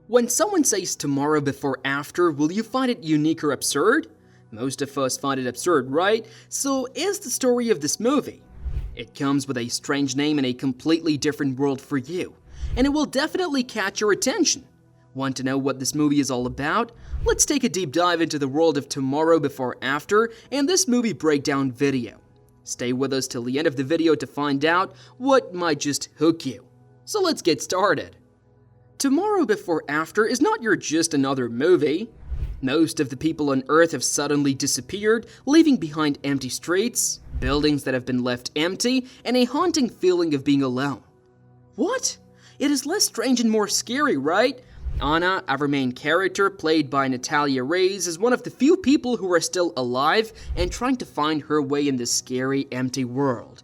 When someone says tomorrow before after, will you find it unique or absurd? Most of us find it absurd, right? So is the story of this movie. It comes with a strange name and a completely different world for you, and it will definitely catch your attention. Want to know what this movie is all about? Let's take a deep dive into the world of Tomorrow Before After and this movie breakdown video. Stay with us till the end of the video to find out what might just hook you. So let's get started. Tomorrow Before After is not your just another movie. Most of the people on Earth have suddenly disappeared, leaving behind empty streets, buildings that have been left empty, and a haunting feeling of being alone. What? It is less strange and more scary, right? Anna, our main character, played by Natalia Reyes, is one of the few people who are still alive and trying to find her way in this scary, empty world.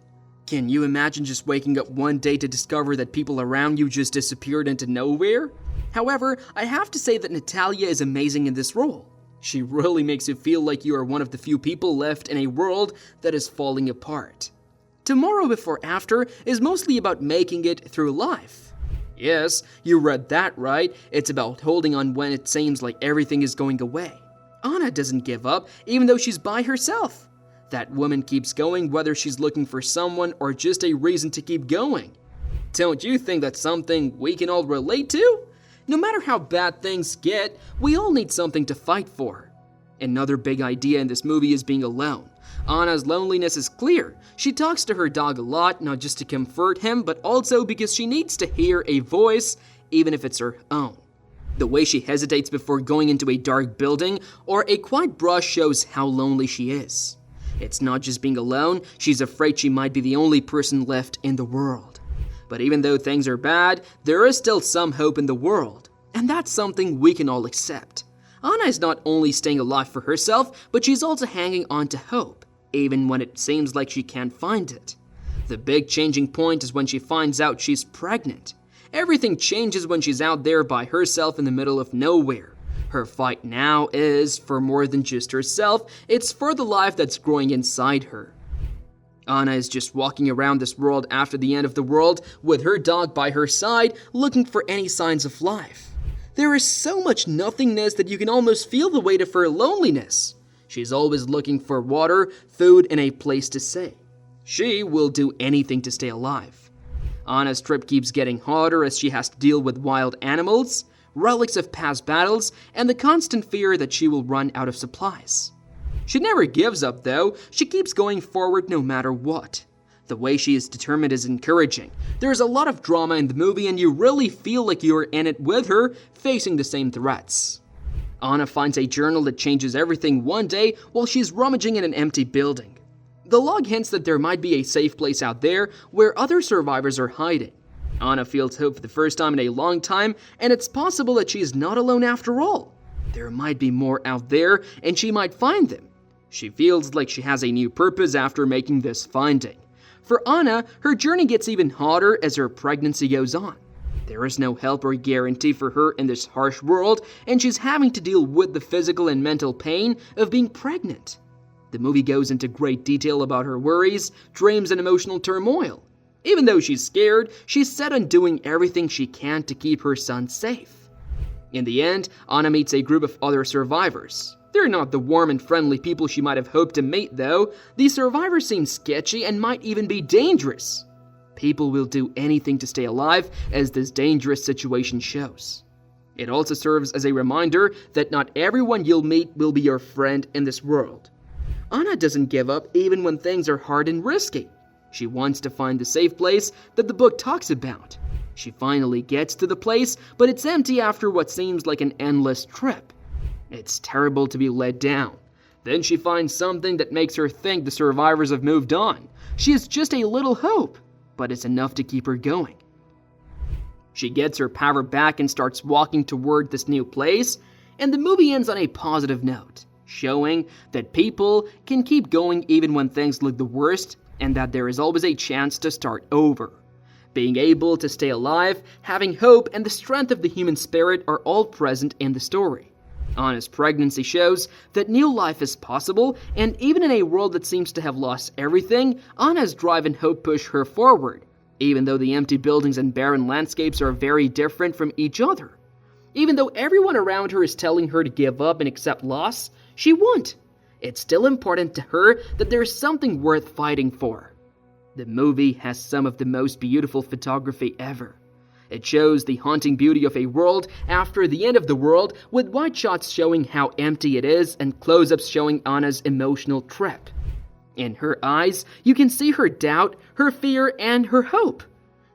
Can you imagine just waking up one day to discover that people around you just disappeared into nowhere? However, I have to say that Natalia is amazing in this role. She really makes you feel like you are one of the few people left in a world that is falling apart. Tomorrow Before After is mostly about making it through life. Yes, you read that right. It's about holding on when it seems like everything is going away. Anna doesn't give up, even though she's by herself. That woman keeps going whether she's looking for someone or just a reason to keep going. Don't you think that's something we can all relate to? No matter how bad things get, we all need something to fight for. Another big idea in this movie is being alone. Anna's loneliness is clear. She talks to her dog a lot, not just to comfort him, but also because she needs to hear a voice, even if it's her own. The way she hesitates before going into a dark building or a quiet brush shows how lonely she is. It's not just being alone, she's afraid she might be the only person left in the world. But even though things are bad, there is still some hope in the world, and that's something we can all accept. Anna is not only staying alive for herself, but she's also hanging on to hope, even when it seems like she can't find it. The big changing point is when she finds out she's pregnant. Everything changes when she's out there by herself in the middle of nowhere. Her fight now is for more than just herself, it's for the life that's growing inside her. Anna is just walking around this world after the end of the world with her dog by her side, looking for any signs of life. There is so much nothingness that you can almost feel the weight of her loneliness. She's always looking for water, food, and a place to stay. She will do anything to stay alive. Anna's trip keeps getting harder as she has to deal with wild animals, relics of past battles, and the constant fear that she will run out of supplies. She never gives up though, she keeps going forward no matter what. The way she is determined is encouraging. There's a lot of drama in the movie and you really feel like you're in it with her, facing the same threats. Anna finds a journal that changes everything one day while she's rummaging in an empty building. The log hints that there might be a safe place out there where other survivors are hiding. Anna feels hope for the first time in a long time, and it's possible that she is not alone after all. There might be more out there, and she might find them. She feels like she has a new purpose after making this finding. For Anna, her journey gets even harder as her pregnancy goes on. There is no help or guarantee for her in this harsh world, and she's having to deal with the physical and mental pain of being pregnant. The movie goes into great detail about her worries, dreams, and emotional turmoil. Even though she's scared, she's set on doing everything she can to keep her son safe. In the end, Anna meets a group of other survivors. They're not the warm and friendly people she might have hoped to meet though. These survivors seem sketchy and might even be dangerous. People will do anything to stay alive, as this dangerous situation shows. It also serves as a reminder that not everyone you'll meet will be your friend in this world. Anna doesn't give up even when things are hard and risky. She wants to find the safe place that the book talks about. She finally gets to the place, but it's empty after what seems like an endless trip. It's terrible to be let down. Then she finds something that makes her think the survivors have moved on. She has just a little hope, but it's enough to keep her going. She gets her power back and starts walking toward this new place, and the movie ends on a positive note, showing that people can keep going even when things look the worst, and that there is always a chance to start over. Being able to stay alive, having hope, and the strength of the human spirit are all present in the story. Anna's pregnancy shows that new life is possible, and even in a world that seems to have lost everything, Anna's drive and hope push her forward, even though the empty buildings and barren landscapes are very different from each other. Even though everyone around her is telling her to give up and accept loss, she won't. It's still important to her that there's something worth fighting for. The movie has some of the most beautiful photography ever. It shows the haunting beauty of a world after the end of the world, with wide shots showing how empty it is and close-ups showing Anna's emotional trip. In her eyes, you can see her doubt, her fear, and her hope.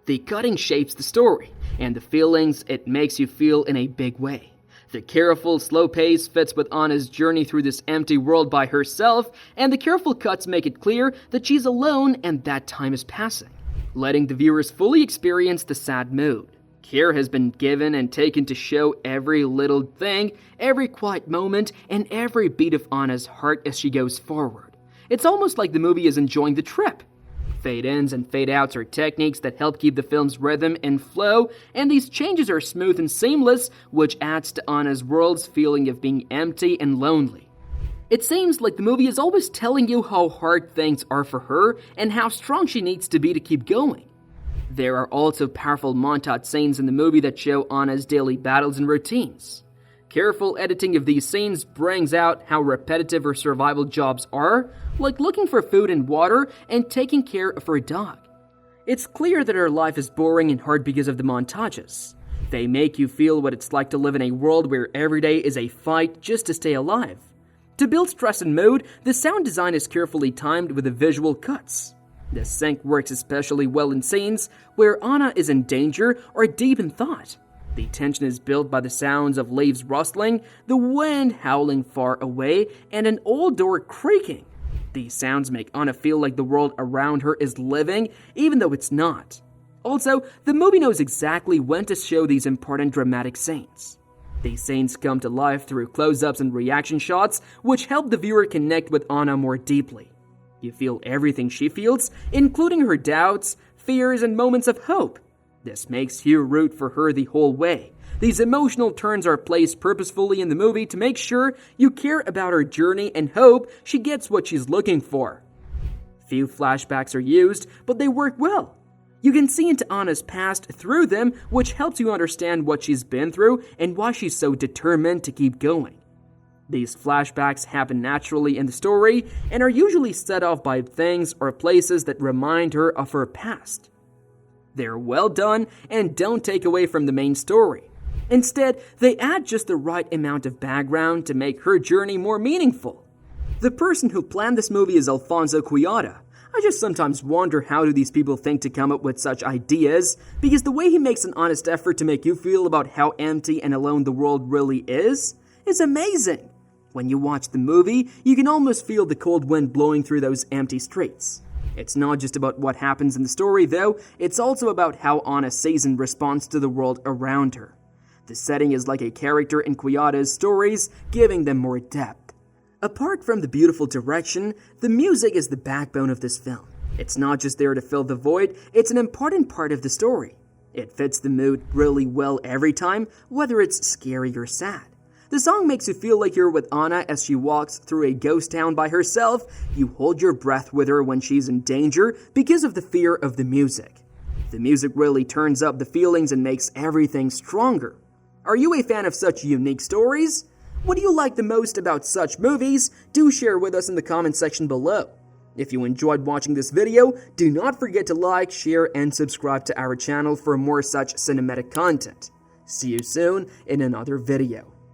The cutting shapes the story, and the feelings it makes you feel in a big way. The careful, slow pace fits with Anna's journey through this empty world by herself, and the careful cuts make it clear that she's alone and that time is passing, letting the viewers fully experience the sad mood. Care has been given and taken to show every little thing, every quiet moment, and every beat of Anna's heart as she goes forward. It's almost like the movie is enjoying the trip. Fade-ins and fade-outs are techniques that help keep the film's rhythm and flow, and these changes are smooth and seamless, which adds to Anna's world's feeling of being empty and lonely. It seems like the movie is always telling you how hard things are for her and how strong she needs to be to keep going. There are also powerful montage scenes in the movie that show Anna's daily battles and routines. Careful editing of these scenes brings out how repetitive her survival jobs are, like looking for food and water and taking care of her dog. It's clear that her life is boring and hard because of the montages. They make you feel what it's like to live in a world where every day is a fight just to stay alive. To build stress and mood, the sound design is carefully timed with the visual cuts. The sync works especially well in scenes where Anna is in danger or deep in thought. The tension is built by the sounds of leaves rustling, the wind howling far away, and an old door creaking. These sounds make Anna feel like the world around her is living, even though it's not. Also, the movie knows exactly when to show these important dramatic scenes. These scenes come to life through close-ups and reaction shots, which help the viewer connect with Anna more deeply. You feel everything she feels, including her doubts, fears, and moments of hope. This makes you root for her the whole way. These emotional turns are placed purposefully in the movie to make sure you care about her journey and hope she gets what she's looking for. Few flashbacks are used, but they work well. You can see into Anna's past through them, which helps you understand what she's been through and why she's so determined to keep going. These flashbacks happen naturally in the story and are usually set off by things or places that remind her of her past. They're well done and don't take away from the main story. Instead, they add just the right amount of background to make her journey more meaningful. The person who planned this movie is Alfonso Cuarón. I just sometimes wonder, how do these people think to come up with such ideas, because the way he makes an honest effort to make you feel about how empty and alone the world really is amazing. When you watch the movie, you can almost feel the cold wind blowing through those empty streets. It's not just about what happens in the story, though, it's also about how Anna sees and responds to the world around her. The setting is like a character in Cuarón's stories, giving them more depth. Apart from the beautiful direction, the music is the backbone of this film. It's not just there to fill the void, it's an important part of the story. It fits the mood really well every time, whether it's scary or sad. The song makes you feel like you're with Anna as she walks through a ghost town by herself. You hold your breath with her when she's in danger because of the fear of the music. The music really turns up the feelings and makes everything stronger. Are you a fan of such unique stories? What do you like the most about such movies? Do share with us in the comment section below. If you enjoyed watching this video, do not forget to like, share, and subscribe to our channel for more such cinematic content. See you soon in another video.